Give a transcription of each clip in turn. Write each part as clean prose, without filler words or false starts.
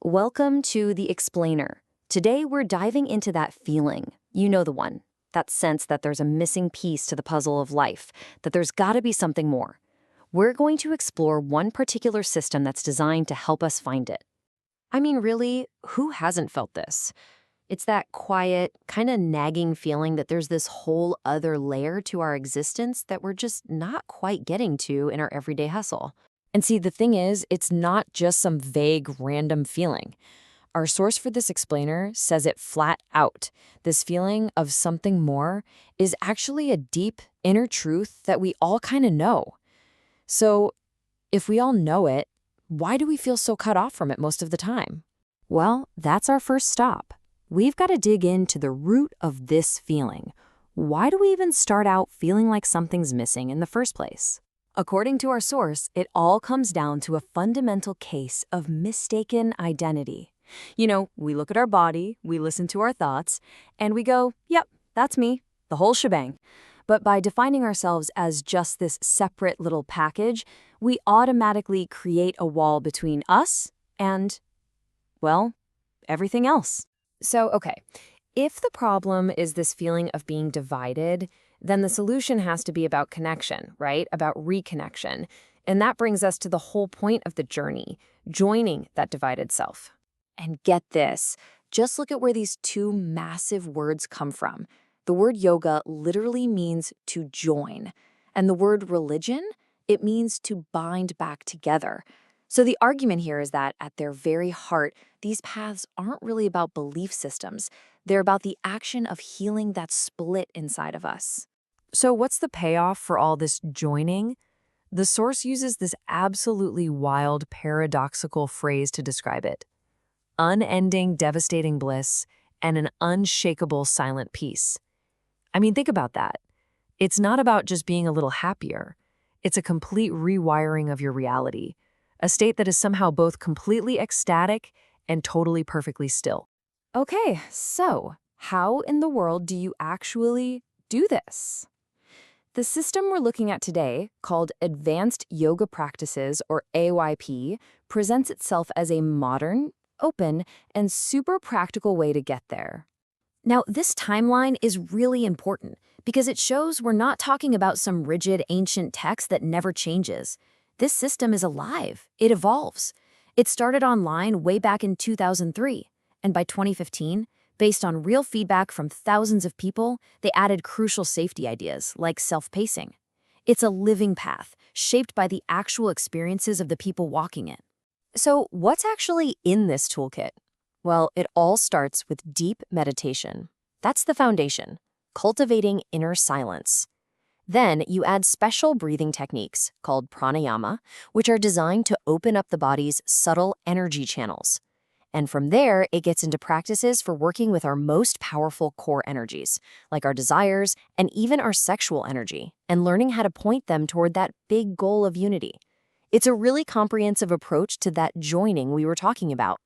Welcome to The Explainer. Today we're diving into that feeling. You know the one. That sense that there's a missing piece to the puzzle of life, that there's gotta be something more. We're going to explore one particular system that's designed to help us find it. I mean, really, who hasn't felt this? It's that quiet, kind of nagging feeling that there's this whole other layer to our existence that we're just not quite getting to in our everyday hustle. And see, the thing is, it's not just some vague, random feeling. Our source for this explainer says it flat out. This feeling of something more is actually a deep inner truth that we all kind of know. So, if we all know it, why do we feel so cut off from it most of the time? Well, that's our first stop. We've got to dig into the root of this feeling. Why do we even start out feeling like something's missing in the first place? According to our source, it all comes down to a fundamental case of mistaken identity. You know, we look at our body, we listen to our thoughts, and we go, yep, that's me, the whole shebang. But by defining ourselves as just this separate little package, we automatically create a wall between us and, well, everything else. So, okay, if the problem is this feeling of being divided, then the solution has to be about connection, right? About reconnection. And that brings us to the whole point of the journey, joining that divided self. And get this, just look at where these two massive words come from. The word yoga literally means to join. And the word religion, it means to bind back together. So the argument here is that at their very heart, these paths aren't really about belief systems. They're about the action of healing that split inside of us. So what's the payoff for all this joining? The source uses this absolutely wild, paradoxical phrase to describe it. Unending, devastating bliss and an unshakable silent peace. I mean, think about that. It's not about just being a little happier. It's a complete rewiring of your reality, a state that is somehow both completely ecstatic and totally perfectly still. Okay, so how in the world do you actually do this? The system we're looking at today, called Advanced Yoga Practices, or AYP, presents itself as a modern, open, and super practical way to get there. Now, this timeline is really important because it shows we're not talking about some rigid ancient text that never changes. This system is alive. It evolves. It started online way back in 2003, and by 2015, based on real feedback from thousands of people, they added crucial safety ideas like self-pacing. It's a living path, shaped by the actual experiences of the people walking it. So what's actually in this toolkit? Well, it all starts with deep meditation. That's the foundation, cultivating inner silence. Then you add special breathing techniques called pranayama, which are designed to open up the body's subtle energy channels. And from there, it gets into practices for working with our most powerful core energies, like our desires and even our sexual energy, and learning how to point them toward that big goal of unity. It's a really comprehensive approach to that joining we were talking about.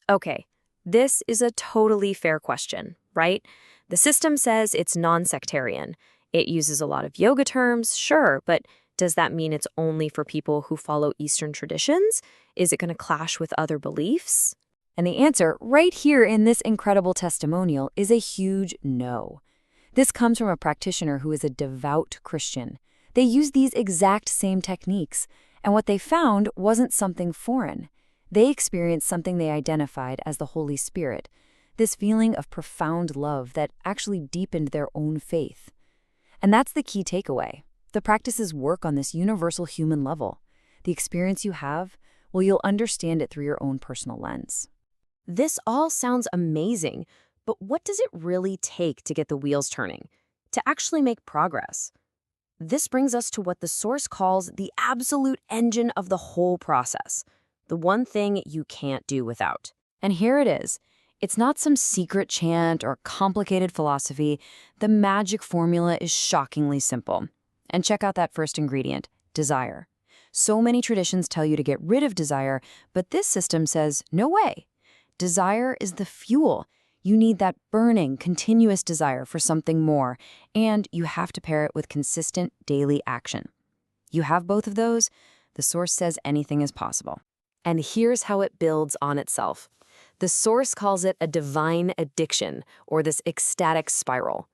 Okay, this is a totally fair question, right? The system says it's non-sectarian. It uses a lot of yoga terms, sure, but does that mean it's only for people who follow Eastern traditions? Is it going to clash with other beliefs? And the answer, right here in this incredible testimonial, is a huge no. This comes from a practitioner who is a devout Christian. They use these exact same techniques, and what they found wasn't something foreign. They experienced something they identified as the Holy Spirit, this feeling of profound love that actually deepened their own faith. And that's the key takeaway. The practices work on this universal human level. The experience you have, well, you'll understand it through your own personal lens. This all sounds amazing, but what does it really take to get the wheels turning, to actually make progress? This brings us to what the source calls the absolute engine of the whole process, the one thing you can't do without. And here it is. It's not some secret chant or complicated philosophy. The magic formula is shockingly simple. And check out that first ingredient, desire. So many traditions tell you to get rid of desire, but this system says, no way. Desire is the fuel. You need that burning, continuous desire for something more, and you have to pair it with consistent daily action. You have both of those, the source says anything is possible. And here's how it builds on itself. The source calls it a divine addiction, or this ecstatic spiral.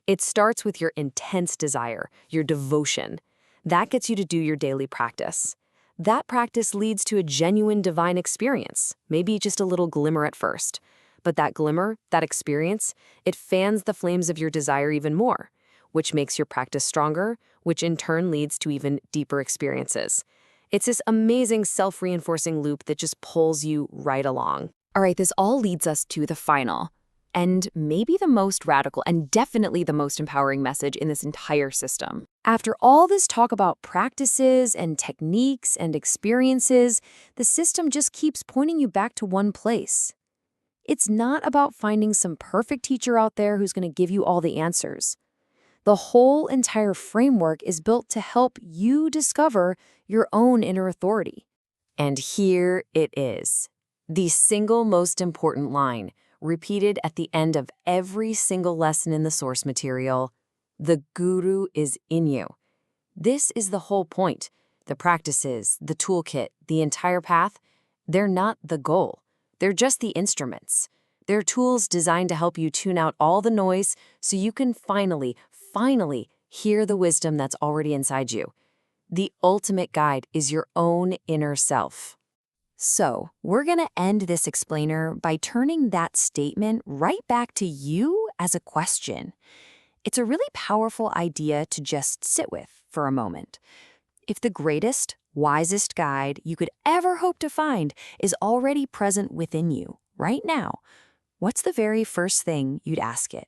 It starts with your intense desire, your devotion. That gets you to do your daily practice. That practice leads to a genuine divine experience, maybe just a little glimmer at first. But that glimmer, that experience, it fans the flames of your desire even more, which makes your practice stronger, which in turn leads to even deeper experiences. It's this amazing self-reinforcing loop that just pulls you right along. All right, this all leads us to the final, and maybe the most radical and definitely the most empowering message in this entire system. After all this talk about practices and techniques and experiences, the system just keeps pointing you back to one place. It's not about finding some perfect teacher out there who's going to give you all the answers. The whole entire framework is built to help you discover your own inner authority. And here it is, the single most important line, repeated at the end of every single lesson in the source material: the guru is in you. This is the whole point. The practices, the toolkit, the entire path, they're not the goal. They're just the instruments. They're tools designed to help you tune out all the noise so you can finally hear the wisdom that's already inside you. The ultimate guide is your own inner self. So, we're going to end this explainer by turning that statement right back to you as a question. It's a really powerful idea to just sit with for a moment. If the greatest, wisest guide you could ever hope to find is already present within you right now, what's the very first thing you'd ask it?